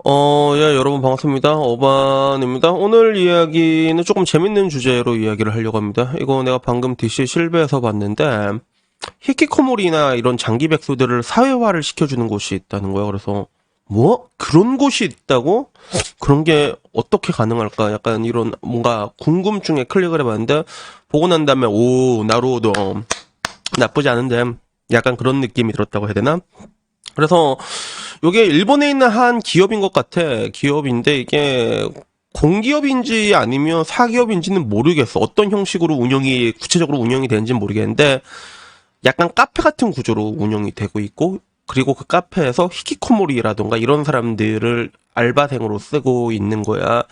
예, 여러분 반갑습니다. 어반입니다. 오늘 이야기는 조금 재밌는 주제로 이야기를 하려고 합니다. 이거 내가 방금 DC 실베에서 봤는데, 히키코모리나 이런 장기 백수들을 사회화를 시켜주는 곳이 있다는 거예요. 그래서, 뭐? 그런 곳이 있다고? 그런 게 어떻게 가능할까? 약간 이런 뭔가 궁금증에 클릭을 해봤는데, 보고 난 다음에, 오, 나루오도 나쁘지 않은데, 약간 그런 느낌이 들었다고 해야 되나? 그래서 요게 일본에 있는 한 기업인 것 같아. 기업인데 이게 공기업인지 아니면 사기업인지는 모르겠어. 어떤 형식으로 구체적으로 운영이 되는지는 모르겠는데 약간 카페 같은 구조로 운영이 되고 있고 그리고 그 카페에서 히키코모리라던가 이런 사람들을 알바생으로 쓰고 있는 거야.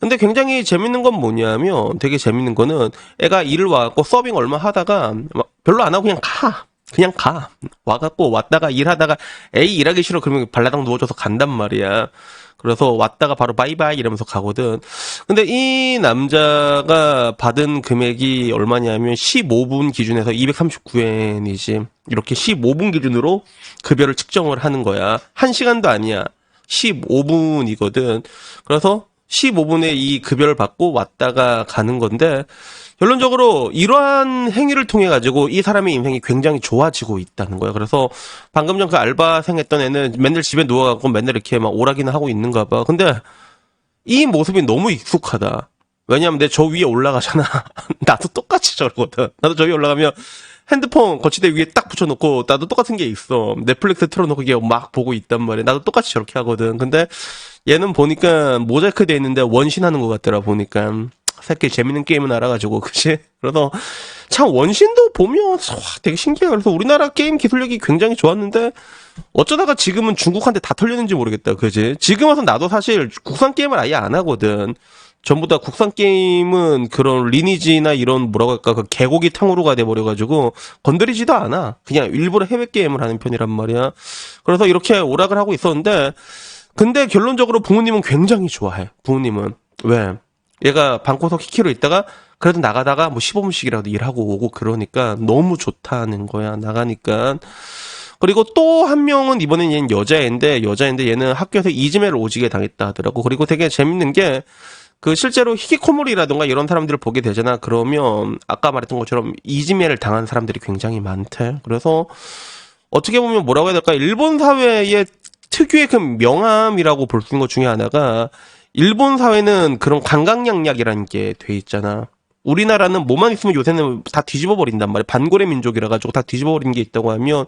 근데 굉장히 재밌는 건 뭐냐면 되게 재밌는 거는 애가 일을 와갖고 서빙 얼마 하다가 막 별로 안 하고 그냥 가. 그냥 가. 와갖고 왔다가 일하다가 에이 일하기 싫어 그러면 발라당 누워줘서 간단 말이야. 그래서 왔다가 바로 바이바이 이러면서 가거든. 근데 이 남자가 받은 금액이 얼마냐면 15분 기준에서 239엔이지. 이렇게 15분 기준으로 급여를 측정을 하는 거야. 1시간도 아니야. 15분이거든. 그래서 15분에 이 급여를 받고 왔다가 가는 건데 결론적으로 이러한 행위를 통해 가지고 이 사람의 인생이 굉장히 좋아지고 있다는 거예요. 그래서 방금 전 그 알바생 했던 애는 맨날 집에 누워갖고 맨날 이렇게 막 오락이나 하고 있는가 봐. 근데 이 모습이 너무 익숙하다. 왜냐면 내 저 위에 올라가잖아. 나도 똑같이 저러거든. 나도 저 위에 올라가면 핸드폰 거치대 위에 딱 붙여놓고 나도 똑같은 게 있어. 넷플릭스 틀어놓고 이게 막 보고 있단 말이야. 나도 똑같이 저렇게 하거든. 근데 얘는 보니까 모자이크 돼 있는데 원신하는 것 같더라 보니까. 새끼 재밌는 게임은 알아가지고 그치? 그래서 참 원신도 보면 와, 되게 신기해. 그래서 우리나라 게임 기술력이 굉장히 좋았는데 어쩌다가 지금은 중국한테 다 털렸는지 모르겠다 그지? 지금 와서 나도 사실 국산 게임을 아예 안 하거든. 전부 다 국산 게임은 그런 리니지나 이런 뭐라고 할까 그 개고기 탕후루가 돼버려가지고 건드리지도 않아. 그냥 일부러 해외 게임을 하는 편이란 말이야. 그래서 이렇게 오락을 하고 있었는데 근데 결론적으로 부모님은 굉장히 좋아해. 부모님은 왜? 얘가 방구석 키키로 있다가 그래도 나가다가 뭐 15분씩이라도 일하고 오고 그러니까 너무 좋다는 거야. 나가니까. 그리고 또 한 명은 이번엔 얘는 여자인데 얘는 학교에서 이지매를 오지게 당했다 하더라고. 그리고 되게 재밌는 게 그 실제로 히키코모리라던가 이런 사람들을 보게 되잖아. 그러면 아까 말했던 것처럼 이지매를 당한 사람들이 굉장히 많대. 그래서 어떻게 보면 뭐라고 해야 될까? 일본 사회의 특유의 그 명암이라고 볼 수 있는 것 중에 하나가 일본 사회는 그런 관광양약이라는 게 돼 있잖아. 우리나라는 뭐만 있으면 요새는 다 뒤집어 버린단 말이야. 반고래 민족이라 가지고 다 뒤집어 버리는 게 있다고 하면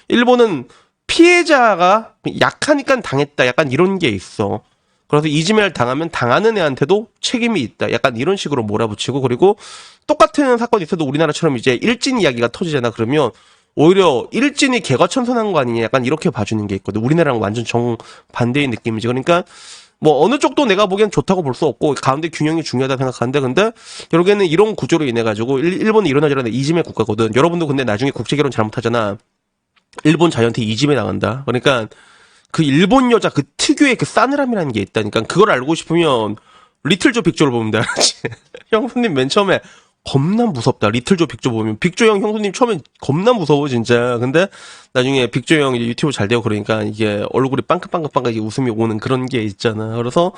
일본은 피해자가 약하니까 당했다. 약간 이런 게 있어. 그래서 이지매를 당하면 당하는 애한테도 책임이 있다. 약간 이런 식으로 몰아붙이고 그리고 똑같은 사건이 있어도 우리나라처럼 이제 일진 이야기가 터지잖아. 그러면 오히려 일진이 개과천선한 거 아니냐. 약간 이렇게 봐주는 게 있거든. 우리나라랑 완전 정반대의 느낌이지. 그러니까 뭐 어느 쪽도 내가 보기엔 좋다고 볼 수 없고 가운데 균형이 중요하다 생각하는데 근데 결국에는 이런 구조로 인해 가지고 일본은 이러나 저러나 이지메 국가거든. 여러분도 근데 나중에 국제 결혼 잘못하잖아. 일본 자녀한테 이지메 당한다. 그러니까 그 일본 여자 그 특유의 그 싸늘함이라는 게 있다니까. 그걸 알고 싶으면 리틀조 빅조를 보면 돼. 알았지? 형수님 맨 처음에 겁나 무섭다. 리틀조 빅조 보면 빅조 형 형수님 처음엔 겁나 무서워 진짜. 근데 나중에 빅조 형 이제 유튜브 잘 되고 그러니까 이게 얼굴이 빵긋빵긋빵긋 웃음이 오는 그런 게 있잖아. 그래서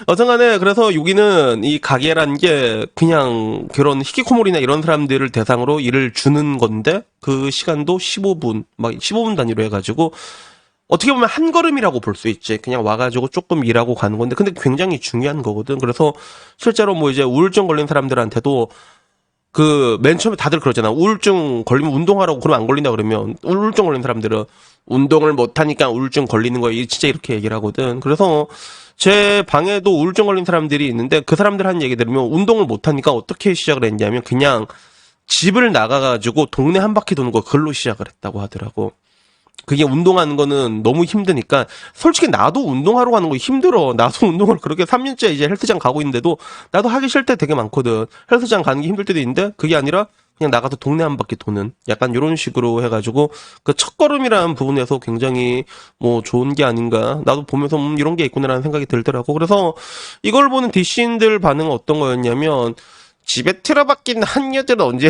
여튼간에 그래서 여기는 이 가게라는 게 그냥 그런 히키코모리나 이런 사람들을 대상으로 일을 주는 건데 그 시간도 15분 막 15분 단위로 해가지고 어떻게 보면 한 걸음이라고 볼 수 있지. 그냥 와가지고 조금 일하고 가는 건데, 근데 굉장히 중요한 거거든. 그래서 실제로 뭐 이제 우울증 걸린 사람들한테도 그 맨 처음에 다들 그러잖아. 우울증 걸리면 운동하라고 그러면 안 걸린다 그러면 우울증 걸린 사람들은 운동을 못 하니까 우울증 걸리는 거야. 진짜 이렇게 얘기를 하거든. 그래서 제 방에도 우울증 걸린 사람들이 있는데 그 사람들 하는 얘기 들으면 운동을 못 하니까 어떻게 시작을 했냐면 그냥 집을 나가가지고 동네 한 바퀴 도는 거 그걸로 시작을 했다고 하더라고. 그게 운동하는 거는 너무 힘드니까 솔직히 나도 운동하러 가는 거 힘들어. 나도 운동을 그렇게 3년째 이제 헬스장 가고 있는데도 나도 하기 싫을 때 되게 많거든. 헬스장 가는 게 힘들 때도 있는데 그게 아니라 그냥 나가서 동네 한 바퀴 도는 약간 이런 식으로 해가지고 그 첫걸음이라는 부분에서 굉장히 뭐 좋은 게 아닌가. 나도 보면서 이런 게 있구나라는 생각이 들더라고. 그래서 이걸 보는 DC인들 반응은 어떤 거였냐면 집에 틀어박힌 한 여자는 언제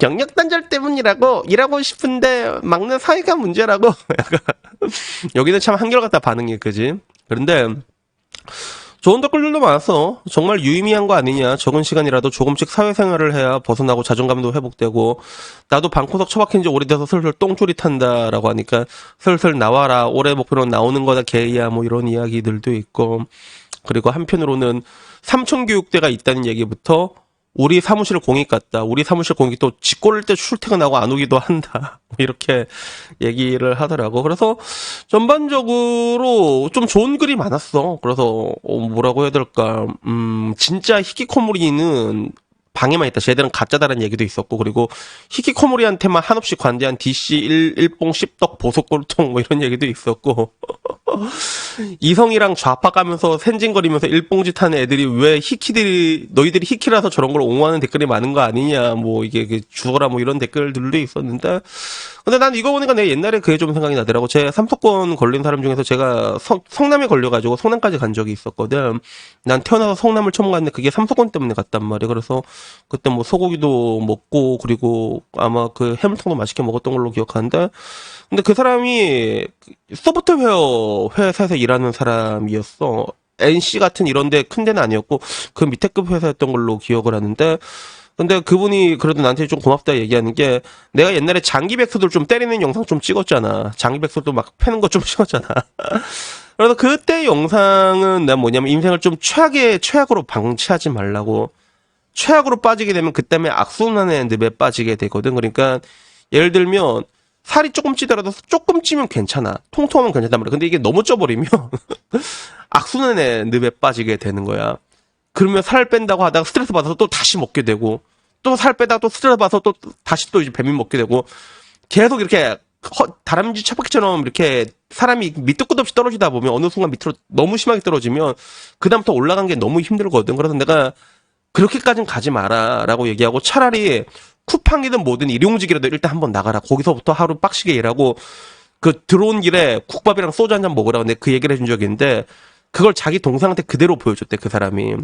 경력 단절 때문이라고 일하고 싶은데 막는 사회가 문제라고. 약간 여기는 참 한결같다 반응이 그지. 그런데 좋은 댓글들도 많았어. 정말 유의미한 거 아니냐. 적은 시간이라도 조금씩 사회생활을 해야 벗어나고 자존감도 회복되고 나도 방구석 처박힌 지 오래돼서 슬슬 똥줄이 탄다라고 하니까 슬슬 나와라. 올해 목표는 나오는 거다 개야 뭐 이런 이야기들도 있고 그리고 한편으로는 삼촌교육대가 있다는 얘기부터 우리 사무실 공익 같다. 우리 사무실 공익 또 직고를 때 출퇴근하고 안 오기도 한다. 이렇게 얘기를 하더라고. 그래서 전반적으로 좀 좋은 글이 많았어. 그래서 뭐라고 해야 될까? 진짜 히키코모리는 방에만 있다. 쟤들은 가짜다라는 얘기도 있었고 그리고 히키코모리한테만 한없이 관대한 DC 일봉 씹덕 보석골통 뭐 이런 얘기도 있었고 이성이랑 좌파 까면서 센징거리면서 일뽕짓 하는 애들이 왜 히키들이 너희들이 히키라서 저런 걸 옹호하는 댓글이 많은 거 아니냐 뭐 이게 죽어라 뭐 이런 댓글들도 있었는데 근데 난 이거 보니까 내 옛날에 그게 좀 생각이 나더라고. 제 삼소권 걸린 사람 중에서 제가 성남에 걸려가지고 성남까지 간 적이 있었거든. 난 태어나서 성남을 처음 갔는데 그게 삼소권 때문에 갔단 말이야. 그래서 그때 뭐 소고기도 먹고 그리고 아마 그 해물탕도 맛있게 먹었던 걸로 기억하는데 근데 그 사람이 소프트웨어 회사에서 일하는 사람이었어. NC 같은 이런데 큰 데는 아니었고 그 밑에급 회사였던 걸로 기억을 하는데 근데 그분이 그래도 나한테 좀 고맙다 얘기하는 게 내가 옛날에 장기백수들 좀 때리는 영상 좀 찍었잖아. 장기백수도 막 패는 거 좀 찍었잖아. 그래서 그때 영상은 난 뭐냐면 인생을 좀 최악으로 방치하지 말라고. 최악으로 빠지게 되면 그 때문에 악순환의 늪에 빠지게 되거든. 그러니까 예를 들면 살이 조금 찌더라도 조금 찌면 괜찮아. 통통하면 괜찮단 말이야. 근데 이게 너무 쪄버리면 악순환의 늪에 빠지게 되는 거야. 그러면 살 뺀다고 하다가 스트레스 받아서 또 다시 먹게 되고 또 살 빼다가 또 스트레스 받아서 또 다시 또 이제 배민 먹게 되고 계속 이렇게 다람쥐 쳇바퀴처럼 이렇게 사람이 밑도 끝도 없이 떨어지다 보면 어느 순간 밑으로 너무 심하게 떨어지면 그다음부터 올라간 게 너무 힘들거든. 그래서 내가 그렇게까지는 가지 마라 라고 얘기하고 차라리 쿠팡이든 뭐든 일용직이라도 일단 한번 나가라. 거기서부터 하루 빡시게 일하고 그 들어온 길에 국밥이랑 소주 한 잔 먹으라고 내가 그 얘기를 해준 적이 있는데 그걸 자기 동생한테 그대로 보여줬대 그 사람이.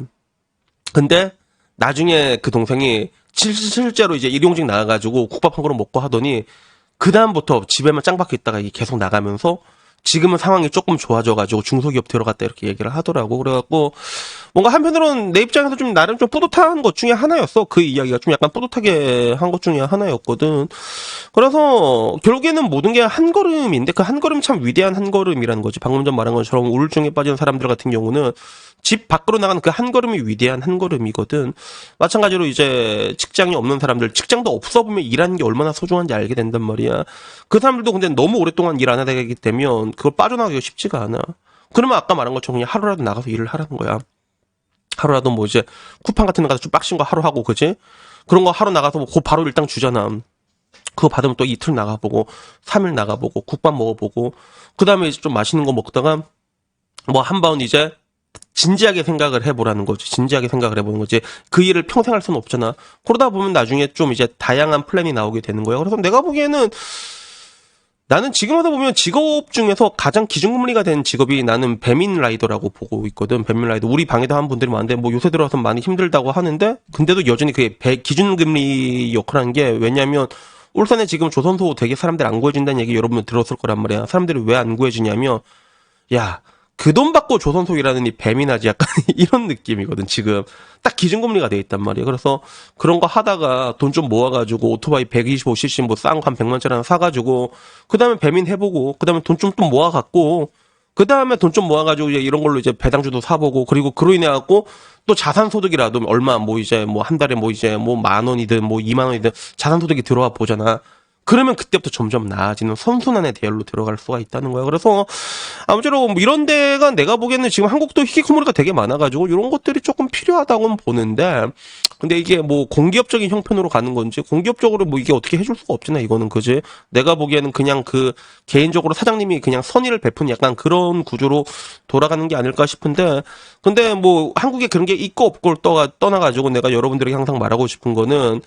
근데 나중에 그 동생이 실제로 이제 일용직 나가가지고 국밥 한 그릇 먹고 하더니 그 다음부터 집에만 짱 박혀 있다가 이게 계속 나가면서 지금은 상황이 조금 좋아져가지고 중소기업 들어갔다 이렇게 얘기를 하더라고. 그래갖고 뭔가 한편으로는 내 입장에서 좀 나름 좀 뿌듯한 것 중에 하나였어. 그 이야기가 좀 약간 뿌듯하게 한 것 중에 하나였거든. 그래서 결국에는 모든 게 한 걸음인데 그 한 걸음 참 위대한 한 걸음이라는 거지. 방금 전 말한 것처럼 우울증에 빠진 사람들 같은 경우는 집 밖으로 나가는 그 한 걸음이 위대한 한 걸음이거든. 마찬가지로 이제 직장이 없는 사람들, 직장도 없어 보면 일하는 게 얼마나 소중한지 알게 된단 말이야. 그 사람들도 근데 너무 오랫동안 일 안 하게 되면 그걸 빠져나가기가 쉽지가 않아. 그러면 아까 말한 것처럼 그냥 하루라도 나가서 일을 하라는 거야. 하루라도 뭐 이제 쿠팡 같은 데 가서 좀 빡신 거 하루 하고 그지? 그런 거 하루 나가서 뭐 그 바로 일당 주잖아. 그거 받으면 또 이틀 나가보고 3일 나가보고 국밥 먹어보고 그 다음에 이제 좀 맛있는 거 먹다가 뭐 한 번 이제 진지하게 생각을 해보라는 거지. 진지하게 생각을 해보는 거지. 그 일을 평생 할 수는 없잖아. 그러다 보면 나중에 좀 이제 다양한 플랜이 나오게 되는 거야. 그래서 내가 보기에는 나는 지금 와서 보면 직업 중에서 가장 기준금리가 된 직업이 나는 배민 라이더라고 보고 있거든. 배민 라이더. 우리 방에도 한 분들이 많은데 뭐 요새 들어서 많이 힘들다고 하는데 근데도 여전히 그게 기준금리 역할하는 게 왜냐면 울산에 지금 조선소 되게 사람들 안 구해준다는 얘기 여러분 들었을 거란 말이야. 사람들이 왜 안 구해주냐면 야 그 돈 받고 조선소 일하느니 배민하지 약간 이런 느낌이거든. 지금 딱 기준금리가 돼 있단 말이야. 그래서 그런 거 하다가 돈 좀 모아가지고 오토바이 125cc 뭐 싼 거 한 100만짜리 하나 사가지고 그 다음에 배민 해보고 그 다음에 돈 좀 또 모아갖고 그 다음에 돈 좀 모아가지고 이제 이런 걸로 이제 배당주도 사보고 그리고 그로 인해 갖고 또 자산소득이라도 얼마 뭐 이제 뭐 한 달에 뭐 이제 뭐 10,000원이든 뭐 20,000원이든 자산소득이 들어와 보잖아. 그러면 그때부터 점점 나아지는 선순환의 대열로 들어갈 수가 있다는 거야. 그래서 아무쪼록 뭐 이런 데가 내가 보기에는 지금 한국도 히키코모리가 되게 많아가지고 이런 것들이 조금 필요하다고는 보는데 근데 이게 뭐 공기업적인 형편으로 가는 건지 공기업적으로 뭐 이게 어떻게 해줄 수가 없잖아 이거는 그지? 내가 보기에는 그냥 그 개인적으로 사장님이 그냥 선의를 베푼 약간 그런 구조로 돌아가는 게 아닐까 싶은데 근데 뭐 한국에 그런 게 있고 없고를 떠나가지고 내가 여러분들에게 항상 말하고 싶은 거는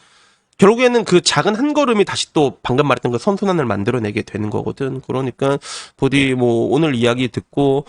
결국에는 그 작은 한 걸음이 다시 또 방금 말했던 그 선순환을 만들어내게 되는 거거든. 그러니까 부디 뭐 오늘 이야기 듣고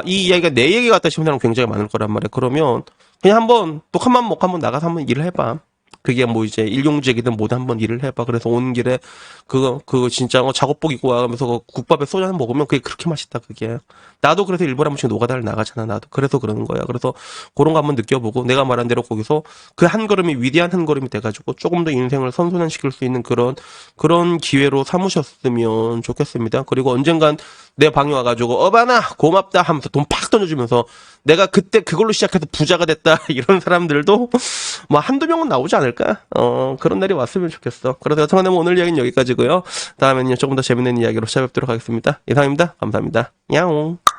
이 이야기가 내 얘기 같다 싶은 사람 굉장히 많을 거란 말이야. 그러면 그냥 한번 또 큰맘 먹고 한번 나가서 한번 일을 해봐. 그게 뭐 이제 일용직이든 뭐든 한번 일을 해봐. 그래서 오는 길에 그거 진짜 작업복 입고 와가면서 국밥에 소주 한 먹으면 그게 그렇게 맛있다, 그게. 나도 그래서 일본에 한 번씩 노가다를 나가잖아, 나도. 그래서 그러는 거야. 그래서 그런 거 한번 느껴보고 내가 말한 대로 거기서 그 한 걸음이 위대한 한 걸음이 돼가지고 조금 더 인생을 선순환시킬 수 있는 그런 기회로 삼으셨으면 좋겠습니다. 그리고 언젠간 내 방에 와가지고 어바나 고맙다 하면서 돈 팍 던져주면서 내가 그때 그걸로 시작해서 부자가 됐다 이런 사람들도 뭐 한두 명은 나오지 않을까? 그런 날이 왔으면 좋겠어. 그래서 여튼간에 뭐 오늘 이야기는 여기까지고요. 다음에는요 조금 더 재밌는 이야기로 찾아뵙도록 하겠습니다. 이상입니다. 감사합니다. 야옹.